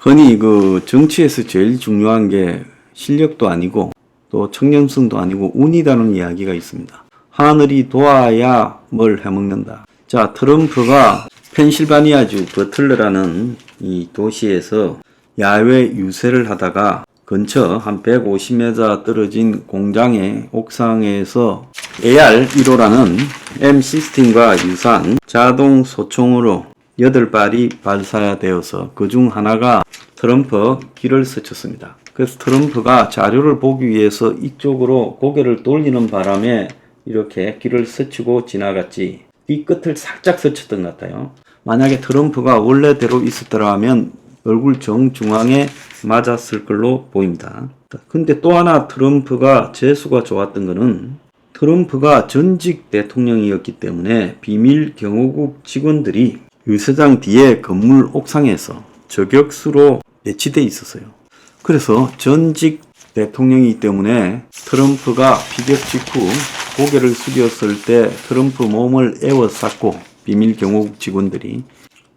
흔히 그 정치에서 제일 중요한 게 실력도 아니고 또 청렴성도 아니고 운이라는 이야기가 있습니다. 하늘이 도와야 뭘 해먹는다. 자, 트럼프가 펜실바니아주 버틀러라는 이 도시에서 야외 유세를 하다가 근처 한 150m 떨어진 공장의 옥상에서 AR-15라는 M16과 유사한 자동 소총으로 8발이 발사되어서 그중 하나가 트럼프 귀를 스쳤습니다. 그래서 트럼프가 자료를 보기 위해서 이쪽으로 고개를 돌리는 바람에 이렇게 귀를 스치고 지나갔지, 귀 끝을 살짝 스쳤던 것 같아요. 만약에 트럼프가 원래대로 있었더라면 얼굴 정중앙에 맞았을 걸로 보입니다. 근데 또 하나 트럼프가 재수가 좋았던 거는 트럼프가 전직 대통령이었기 때문에 비밀 경호국 직원들이 유세장 뒤에 건물 옥상에서 저격수로 배치되어 있었어요. 그래서 전직 대통령이기 때문에 트럼프가 피격 직후 고개를 숙였을 때 트럼프 몸을 에워쌌고 비밀 경호국 직원들이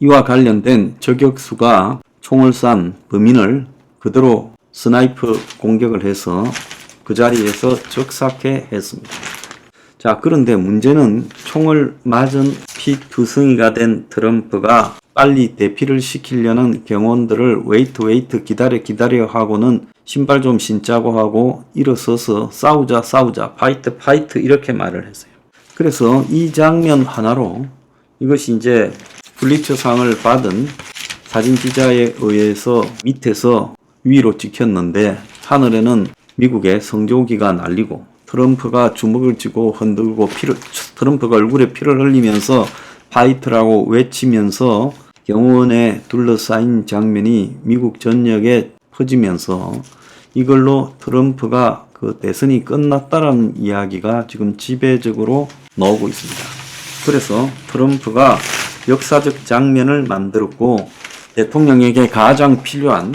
이와 관련된 저격수가 총을 싼 범인을 그대로 스나이프 공격을 해서 그 자리에서 적사케 했습니다. 자, 그런데 문제는 총을 맞은 피투성이가 된 트럼프가 빨리 대피를 시키려는 경호원들을 웨이트 기다려 하고는 신발 좀 신자고 하고 일어서서 싸우자 파이트 이렇게 말을 했어요. 그래서 이 장면 하나로 이것이 이제 플리처상을 받은 사진 기자에 의해서 밑에서 위로 찍혔는데 하늘에는 미국의 성조기가 날리고 트럼프가 주먹을 쥐고 흔들고 트럼프가 얼굴에 피를 흘리면서 파이트라고 외치면서 경호원에 둘러싸인 장면이 미국 전역에 퍼지면서 이걸로 트럼프가 그 대선이 끝났다라는 이야기가 지금 지배적으로 나오고 있습니다. 그래서 트럼프가 역사적 장면을 만들었고 대통령에게 가장 필요한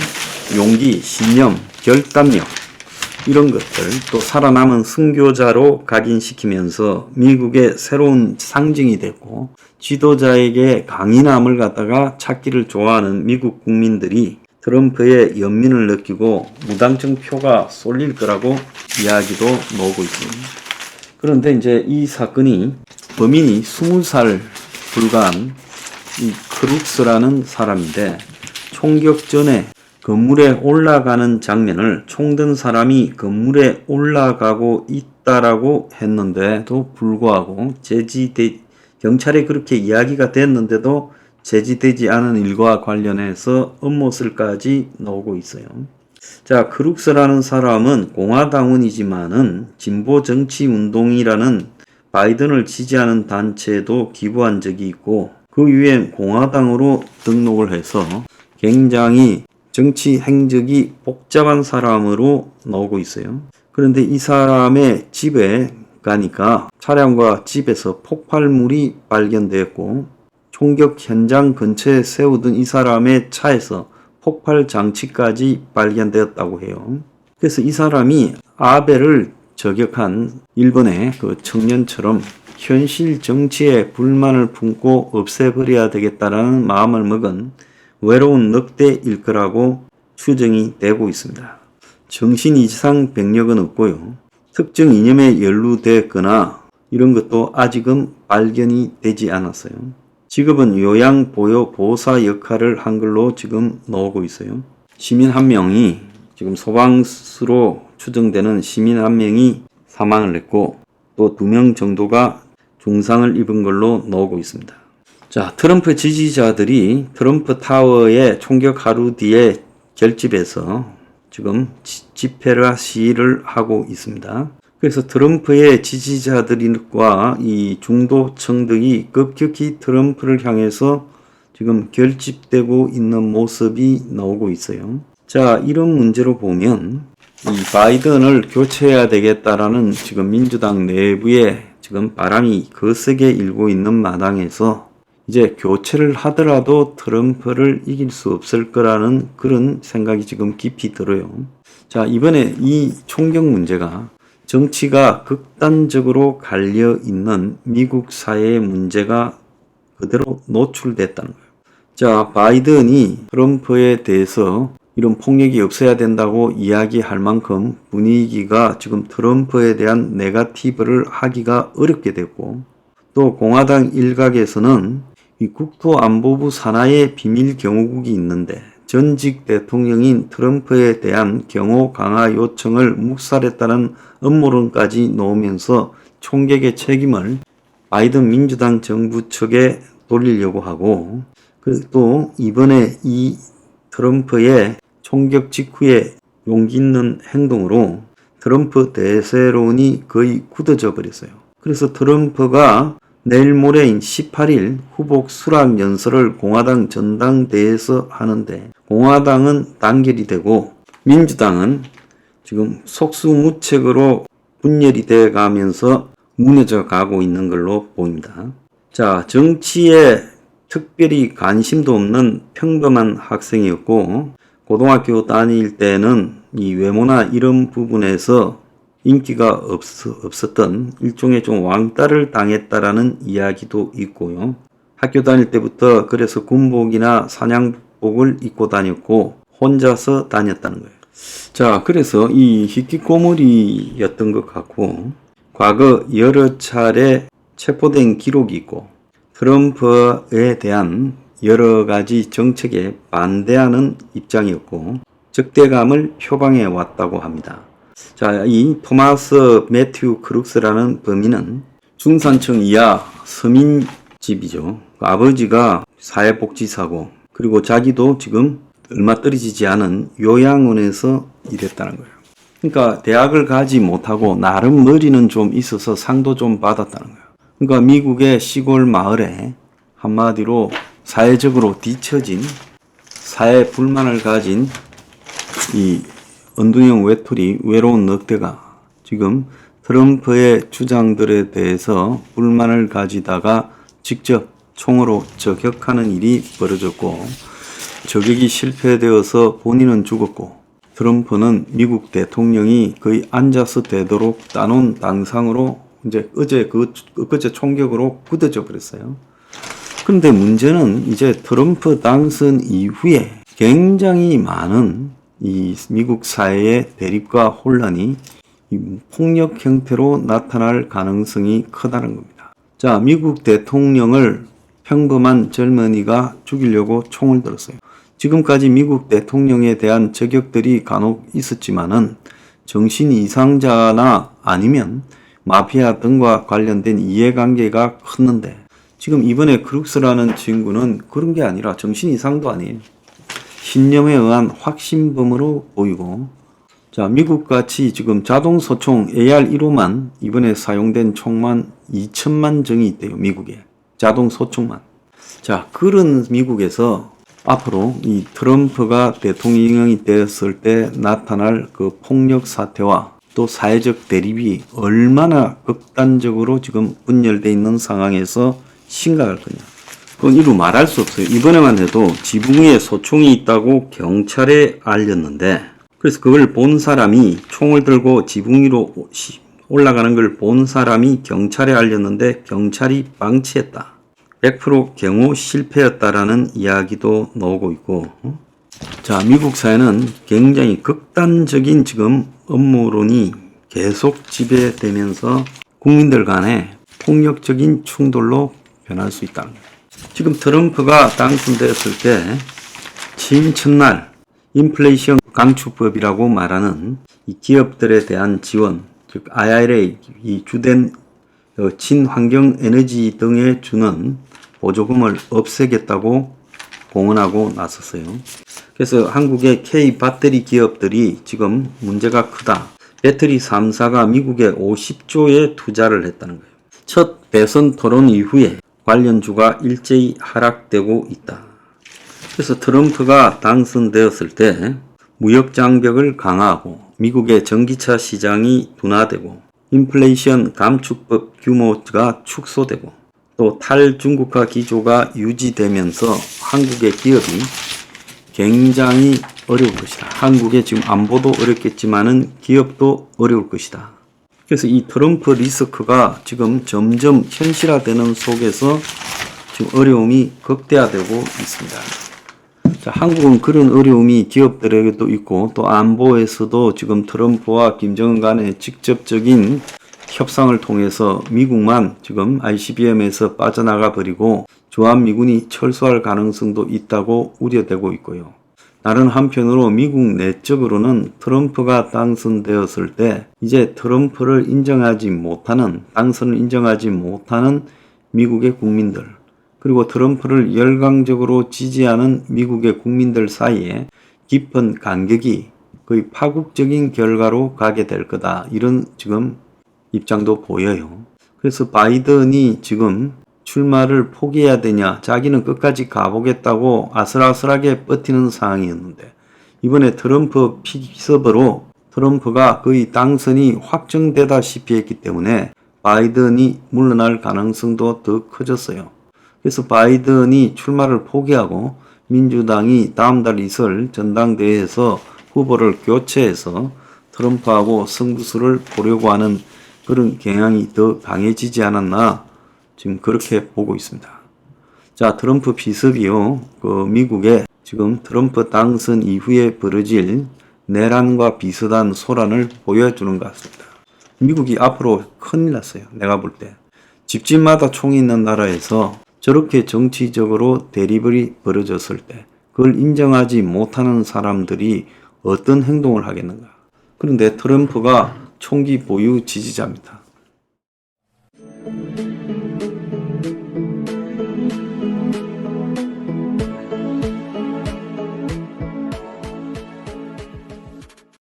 용기, 신념, 결단력 이런 것들 또 살아남은 순교자로 각인시키면서 미국의 새로운 상징이 되고 지도자에게 강인함을 갖다가 찾기를 좋아하는 미국 국민들이 트럼프의 연민을 느끼고 무당청 표가 쏠릴 거라고 이야기도 나오고 있습니다. 그런데 이제 이 사건이 범인이 20살 불과한 이 크룩스라는 사람인데 총격 전에 건물에 올라가는 장면을 총 든 사람이 건물에 올라가고 있다라고 했는데도 불구하고 경찰에 그렇게 이야기가 됐는데도 제지되지 않은 일과 관련해서 업무설까지 나오고 있어요. 자, 크룩스라는 사람은 공화당원이지만은 진보정치운동이라는 바이든을 지지하는 단체에도 기부한 적이 있고 그 이후엔 공화당으로 등록을 해서 굉장히 정치 행적이 복잡한 사람으로 나오고 있어요. 그런데 이 사람의 집에 가니까 차량과 집에서 폭발물이 발견되었고 총격 현장 근처에 세우던 이 사람의 차에서 폭발 장치까지 발견되었다고 해요. 그래서 이 사람이 아베를 저격한 일본의 그 청년처럼 현실 정치에 불만을 품고 없애버려야 되겠다라는 마음을 먹은 외로운 늑대일 거라고 추정이 되고 있습니다. 정신 이상 병력은 없고요. 특정 이념에 연루됐거나 이런 것도 아직은 발견이 되지 않았어요. 직업은 요양보호사 역할을 한 걸로 지금 나오고 있어요. 시민 한 명이 지금 소방수로 추정되는 시민 한 명이 사망을 했고 또 2명 정도가 중상을 입은 걸로 나오고 있습니다. 자, 트럼프 지지자들이 트럼프 타워의 총격 하루 뒤에 결집해서 지금 집회와 시위를 하고 있습니다. 그래서 트럼프의 지지자들과 이 중도층들이 급격히 트럼프를 향해서 지금 결집되고 있는 모습이 나오고 있어요. 자, 이런 문제로 보면 이 바이든을 교체해야 되겠다라는 지금 민주당 내부에 지금 바람이 거세게 일고 있는 마당에서 이제 교체를 하더라도 트럼프를 이길 수 없을 거라는 그런 생각이 지금 깊이 들어요. 자, 이번에 이 총격 문제가 정치가 극단적으로 갈려 있는 미국 사회의 문제가 그대로 노출됐다는 거예요. 자, 바이든이 트럼프에 대해서 이런 폭력이 없어야 된다고 이야기할 만큼 분위기가 지금 트럼프에 대한 네거티브를 하기가 어렵게 됐고, 또 공화당 일각에서는 이 국토안보부 산하의 비밀 경호국이 있는데 전직 대통령인 트럼프에 대한 경호 강화 요청을 묵살했다는 음모론까지 놓으면서 총격의 책임을 바이든 민주당 정부 측에 돌리려고 하고, 또 이번에 이 트럼프의 총격 직후에 용기 있는 행동으로 트럼프 대세론이 거의 굳어져 버렸어요. 그래서 트럼프가 내일 모레인 18일 후보 수락 연설을 공화당 전당대회에서 하는데, 공화당은 단결이 되고 민주당은 지금 속수무책으로 분열이 돼 가면서 무너져 가고 있는 걸로 보입니다. 자, 정치에 특별히 관심도 없는 평범한 학생이었고, 고등학교 다닐 때는 이 외모나 이런 부분에서 인기가 없었던 일종의 좀 왕따를 당했다라는 이야기도 있고요. 학교 다닐 때부터 그래서 군복이나 사냥복을 입고 다녔고 혼자서 다녔다는 거예요. 자, 그래서 이 히키코모리였던 것 같고, 과거 여러 차례 체포된 기록이 있고 트럼프에 대한 여러 가지 정책에 반대하는 입장이었고 적대감을 표방해 왔다고 합니다. 자, 이 토마스 매튜 크룩스라는 범인은 중산층 이하 서민집이죠. 아버지가 사회복지사고, 그리고 자기도 지금 얼마 떨어지지 않은 요양원에서 일했다는 거예요. 그러니까 대학을 가지 못하고 나름 머리는 좀 있어서 상도 좀 받았다는 거예요. 그러니까 미국의 시골 마을에 한마디로 사회적으로 뒤처진, 사회 불만을 가진 이 언둥형 외톨이 외로운 늑대가 지금 트럼프의 주장들에 대해서 불만을 가지다가 직접 총으로 저격하는 일이 벌어졌고, 저격이 실패되어서 본인은 죽었고 트럼프는 미국 대통령이 거의 앉아서 되도록 따놓은 당상으로 이제 엊그제 총격으로 굳어져 버렸어요. 그런데 문제는 이제 트럼프 당선 이후에 굉장히 많은 이 미국 사회의 대립과 혼란이 이 폭력 형태로 나타날 가능성이 크다는 겁니다. 자, 미국 대통령을 평범한 젊은이가 죽이려고 총을 들었어요. 지금까지 미국 대통령에 대한 저격들이 간혹 있었지만은 정신 이상자나 아니면 마피아 등과 관련된 이해관계가 컸는데, 지금 이번에 크룩스라는 친구는 그런 게 아니라 정신 이상도 아니에요. 신념에 의한 확신범으로 보이고, 자, 미국같이 지금 자동소총 AR-15만 이번에 사용된 총만 2천만 정이 있대요. 미국에 자동소총만. 자, 그런 미국에서 앞으로 이 트럼프가 대통령이 되었을 때 나타날 그 폭력 사태와 또 사회적 대립이 얼마나 극단적으로 지금 분열되어 있는 상황에서 심각할 거냐, 그건 이루 말할 수 없어요. 이번에만 해도 지붕 위에 소총이 있다고 경찰에 알렸는데, 그래서 그걸 본 사람이, 총을 들고 지붕 위로 올라가는 걸 본 사람이 경찰에 알렸는데 경찰이 방치했다. 100% 경호 실패였다라는 이야기도 나오고 있고, 자, 미국 사회는 굉장히 극단적인 지금 음모론이 계속 지배되면서 국민들 간에 폭력적인 충돌로 변할 수 있다는 거예요. 지금 트럼프가 당선되었을 때 취임 첫날 인플레이션 감축법이라고 말하는 이 기업들에 대한 지원, 즉 IRA, 이 주된 친환경 에너지 등에 주는 보조금을 없애겠다고 공언하고 나섰어요. 그래서 한국의 K 배터리 기업들이 지금 문제가 크다. 배터리 3사가 미국에 50조의 투자를 했다는 거예요. 첫 대선 토론 이후에 관련주가 일제히 하락되고 있다. 그래서 트럼프가 당선되었을 때 무역 장벽을 강화하고 미국의 전기차 시장이 둔화되고 인플레이션 감축법 규모가 축소되고 또 탈중국화 기조가 유지되면서 한국의 기업이 굉장히 어려울 것이다. 한국의 지금 안보도 어렵겠지만은 기업도 어려울 것이다. 그래서 이 트럼프 리스크가 지금 점점 현실화되는 속에서 지금 어려움이 극대화되고 있습니다. 자, 한국은 그런 어려움이 기업들에게도 있고 또 안보에서도 지금 트럼프와 김정은 간의 직접적인 협상을 통해서 미국만 지금 ICBM에서 빠져나가 버리고 주한미군이 철수할 가능성도 있다고 우려되고 있고요. 다른 한편으로 미국 내적으로는 트럼프가 당선되었을 때 이제 트럼프를 인정하지 못하는, 당선을 인정하지 못하는 미국의 국민들, 그리고 트럼프를 열광적으로 지지하는 미국의 국민들 사이에 깊은 간격이 거의 파국적인 결과로 가게 될 거다. 이런 지금 입장도 보여요. 그래서 바이든이 지금 출마를 포기해야 되냐, 자기는 끝까지 가보겠다고 아슬아슬하게 버티는 상황이었는데 이번에 트럼프 픽업으로 트럼프가 거의 당선이 확정되다시피 했기 때문에 바이든이 물러날 가능성도 더 커졌어요. 그래서 바이든이 출마를 포기하고 민주당이 다음 달 있을 전당대회에서 후보를 교체해서 트럼프하고 승부수를 보려고 하는 그런 경향이 더 강해지지 않았나 지금 그렇게 보고 있습니다. 자, 트럼프 비석이요. 미국에 지금 트럼프 당선 이후에 벌어질 내란과 비슷한 소란을 보여주는 것 같습니다. 미국이 앞으로 큰일 났어요. 내가 볼 때. 집집마다 총이 있는 나라에서 저렇게 정치적으로 대립이 벌어졌을 때 그걸 인정하지 못하는 사람들이 어떤 행동을 하겠는가. 그런데 트럼프가 총기 보유 지지자입니다.